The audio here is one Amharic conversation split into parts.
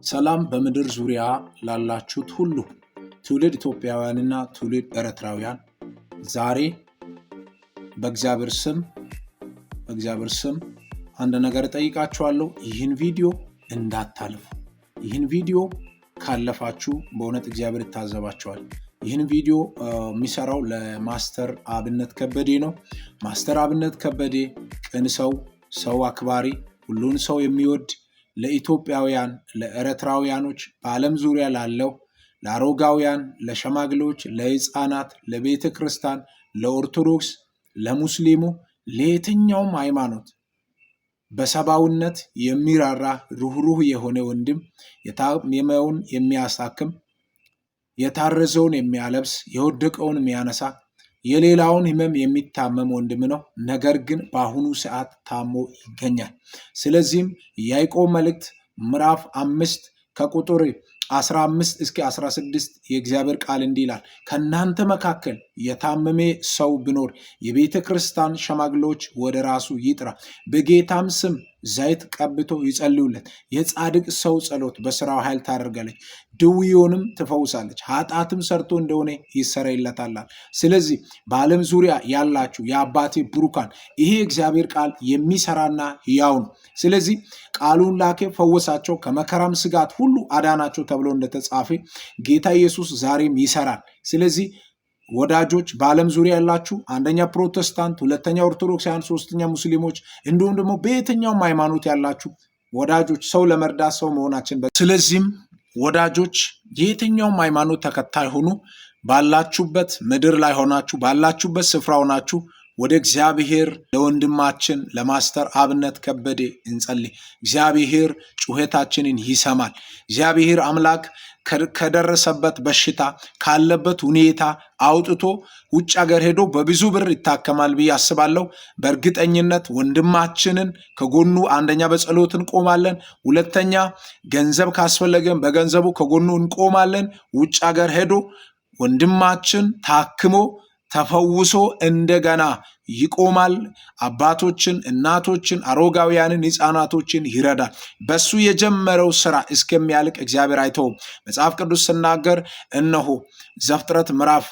ሰላም በምድር ዙሪያ ላላችሁት ሁሉ ትውልድ ኢትዮጵያውያንና ትውልድ ኤርትራውያን ዛሬ በእግዚአብሔር ስም አንድ ነገር ጠይቃችኋለሁ። ይህን ቪዲዮ እንዳታልፉ። ይህን ቪዲዮ ካለፋችሁ በእውነት እግዚአብሔር ይታዘባችኋል። ይህን ቪዲዮ የሚሰራው ለማስተር አብነት ከበደ ነው። ማስተር አብነት ከበደ ቅን ሰው አክባሪ፣ ሁሉን ሰው የሚወድ ለኢትዮጵያውያን፣ ለኤርትራውያኖች፣ በዓለም ዙሪያ ላለው ለአሮጋውያን፣ ለሸማግሌዎች፣ ለሕፃናት፣ ለቤተ ክርስቲያን፣ ለኦርቶዶክስ፣ ለሙስሊሙ፣ ለየትኛውም ሃይማኖት በሰብአዊነት የሚራራ ሩህሩህ የሆነ ወንድም፣ የታመመውን የሚያሳክም፣ የታረዘውን የሚያለብስ፣ የወደቀውን የሚያነሳ፣ የሌላውን ህመም የሚታመም ወንድም ነው። ነገር ግን በአሁኑ ሰዓት ታሞ ይገኛል። ስለዚህም ያዕቆብ መልእክት ምዕራፍ 5 ከቁጥር 15 እስከ 16 የእግዚአብሔር ቃል እንዲህ ይላል፣ ከእናንተ መካከል የታመመ ሰው ቢኖር የቤተ ክርስቲያን ሽማግሌዎች ወደ ራሱ ይጥራ፣ በጌታም ስም ዘይት ቀብቶ ይጸልዩለት። የጻድቅ ሰው ጸሎት በስራው ኃይል ታደርጋለች፣ ድውዩንም ትፈውሳለች፣ ኃጢአትም ሰርቶ እንደሆነ ይሰረይለታል። ስለዚህ በዓለም ዙሪያ ያላችሁ የአባቴ ብሩካን ይሄ እግዚአብሔር ቃል የሚሰራና ሕያው ነው። ስለዚህ ቃሉን ላከ፣ ፈወሳቸው፣ ከመከራም ስጋት ሁሉ አዳናቸው ተብሎ እንደተጻፈ ጌታ ኢየሱስ ዛሬም ይሰራል። ስለዚህ ወዳጆች በዓለም ዙሪያ ያላችሁ አንደኛ ፕሮቴስታንት፣ ሁለተኛ ኦርቶዶክሳውያን፣ ሶስተኛ ሙስሊሞች እንዲሁም ደግሞ በየትኛውም ሃይማኖት ያላችሁ ወዳጆች ሰው ለመርዳት ሰው መሆናችን ስለዚህም ወዳጆች የየትኛውም ሃይማኖት ተከታይ ሆኑ ባላችሁበት ምድር ላይ ሆናችሁ ባላችሁበት ስፍራ ሆናችሁ ወደ እግዚአብሔር ለወንድማችን ለማስተር አብነት ከበደ እንጸልይ። እግዚአብሔር ጩኸታችንን ይሰማል። እግዚአብሔር አምላክ ከደረሰበት በሽታ ካለበት ሁኔታ አውጥቶ ውጭ ሀገር ሄዶ በብዙ ብር ይታከማል ብዬ አስባለሁ። በእርግጠኝነት ወንድማችንን ከጎኑ አንደኛ በጸሎት እንቆማለን፣ ሁለተኛ ገንዘብ ካስፈለገን በገንዘቡ ከጎኑ እንቆማለን። ውጭ ሀገር ሄዶ ወንድማችን ታክሞ ተፈውሶ እንደገና ይቆማል። አባቶችን፣ እናቶችን፣ አሮጋውያንን፣ ሕፃናቶችን ይረዳል። በሱ የጀመረው ስራ እስከሚያልቅ እግዚአብሔር አይተውም። መጽሐፍ ቅዱስ ሲናገር እነሆ ዘፍጥረት ምዕራፍ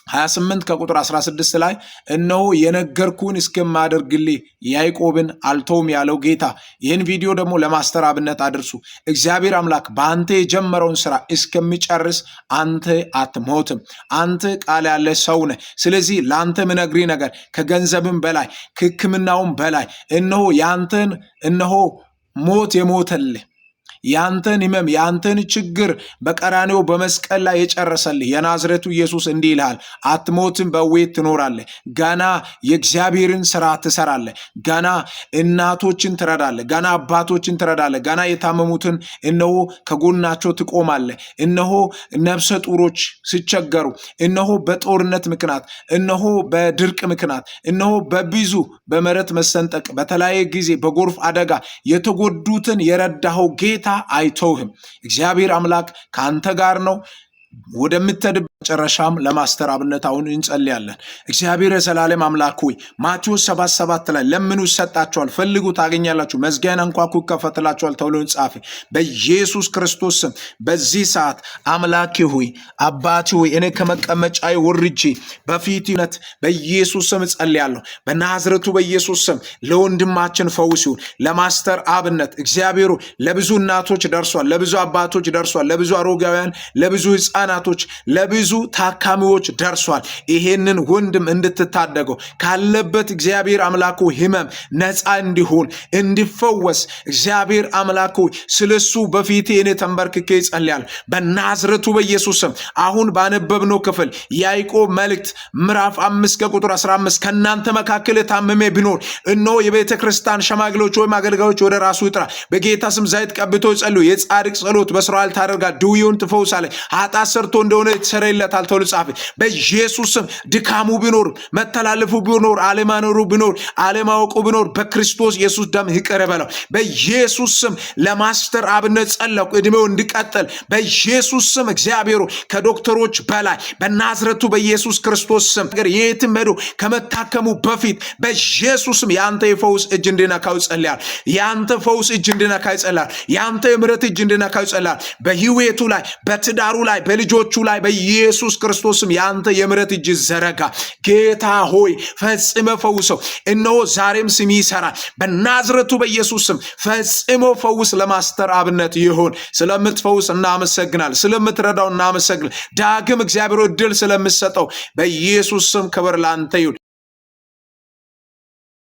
28 ከቁጥር 16 ላይ እነሆ የነገርኩህን እስከማደርግልህ ያዕቆብን አልተውም ያለው ጌታ ይህን ቪዲዮ ደግሞ ለማስተር አብነት አድርሱ። እግዚአብሔር አምላክ በአንተ የጀመረውን ስራ እስከሚጨርስ አንተ አትሞትም። አንተ ቃል ያለ ሰው ነህ። ስለዚህ ለአንተ ምነግርህ ነገር ከገንዘብም በላይ ከሕክምናውም በላይ እነሆ ያንተን ሞት የሞተልህ ያንተን ህመም ያንተን ችግር በቀራንዮ በመስቀል ላይ የጨረሰልህ የናዝሬቱ ኢየሱስ እንዲህ ይልሃል፣ አትሞትም፣ በሕይወት ትኖራለህ። ገና የእግዚአብሔርን ስራ ትሰራለህ። ገና እናቶችን ትረዳለህ። ገና አባቶችን ትረዳለህ። ገና የታመሙትን እነሆ ከጎናቸው ትቆማለህ። እነሆ ነፍሰ ጡሮች ሲቸገሩ፣ እነሆ በጦርነት ምክንያት፣ እነሆ በድርቅ ምክንያት፣ እነሆ በብዙ በመሬት መሰንጠቅ በተለያየ ጊዜ በጎርፍ አደጋ የተጎዱትን የረዳኸው ጌታ አይተውህም። እግዚአብሔር አምላክ ከአንተ ጋር ነው። ወደምትሄድበት መጨረሻም ለማስተር አብነት አሁን እንጸልያለን። እግዚአብሔር የዘላለም አምላክ ሆይ ማቴዎስ 7:7 ላይ ለምኑ ይሰጣችኋል፣ ፈልጉ ታገኛላችሁ፣ መዝጊያን አንኳኩ ይከፈትላችኋል ተብሎ ጻፈ። በኢየሱስ ክርስቶስ ስም በዚህ ሰዓት አምላኬ ሆይ አባቴ ሆይ እኔ ከመቀመጫዬ ወርጄ በፊትነት በኢየሱስ ስም ጸልያለሁ። በናዝሬቱ በኢየሱስ ስም ለወንድማችን ፈውስ ይሁን። ለማስተር አብነት እግዚአብሔር ለብዙ እናቶች ደርሷል፣ ለብዙ አባቶች ደርሷል፣ ለብዙ አሮጋውያን፣ ለብዙ ሕፃናቶች፣ ለብዙ ታካሚዎች ደርሷል። ይሄንን ወንድም እንድትታደገው ካለበት እግዚአብሔር አምላኩ ህመም ነፃ እንዲሆን እንዲፈወስ እግዚአብሔር አምላኩ ስለሱ በፊቴ እኔ ተንበርክኬ ጸልያለሁ በናዝሬቱ በኢየሱስ ስም። አሁን ባነበብነው ክፍል ያዕቆብ መልእክት ምዕራፍ 5 ከቁጥር 15 ከእናንተ መካከል የታመመ ቢኖር እነሆ የቤተ ክርስቲያን ሽማግሌዎች ወይም አገልጋዮች ወደ ራሱ ይጥራ፣ በጌታ ስም ዘይት ቀብቶ ይጸልዩ። የጻድቅ ጸሎት በስራው ኃይል ታደርጋለች፣ ድውዩን ትፈውሳለች፣ ኃጢአት ሰርቶ እንደሆነ ይሰረይለታል ተብሎ ጻፈ። በኢየሱስ ስም ድካሙ ቢኖር መተላለፉ ቢኖር አለማኖሩ ቢኖር አለማወቁ ቢኖር በክርስቶስ ኢየሱስ ደም ይቅር በለው። በኢየሱስ ስም ለማስተር አብነት ጸለቁ እድሜው እንዲቀጥል በኢየሱስ ስም እግዚአብሔር ከዶክተሮች በላይ በናዝረቱ በኢየሱስ ክርስቶስ ስም የትም ሄዶ ከመታከሙ በፊት በኢየሱስ ስም ያንተ የፈውስ እጅ እንዲነካው ጸልያል። ያንተ ፈውስ እጅ እንዲነካው ጸልያል። ያንተ የምሕረት እጅ እንዲነካው ጸልያል። በህይወቱ ላይ በትዳሩ ላይ በልጆቹ ላይ በኢየሱስ ክርስቶስ ስም ያንተ የምሕረት እጅ ዘረጋ። ጌታ ሆይ ፈጽመ ፈውሰው። እነሆ ዛሬም ስም ይሰራል። በናዝረቱ በኢየሱስ ስም ፈጽሞ ፈውስ ለማስተር አብነት ይሁን። ስለምትፈውስ እናመሰግናል። ስለምትረዳው እናመሰግናል። ዳግም እግዚአብሔር ዕድል ስለምትሰጠው በኢየሱስ ስም ክብር ላንተ ይሁን።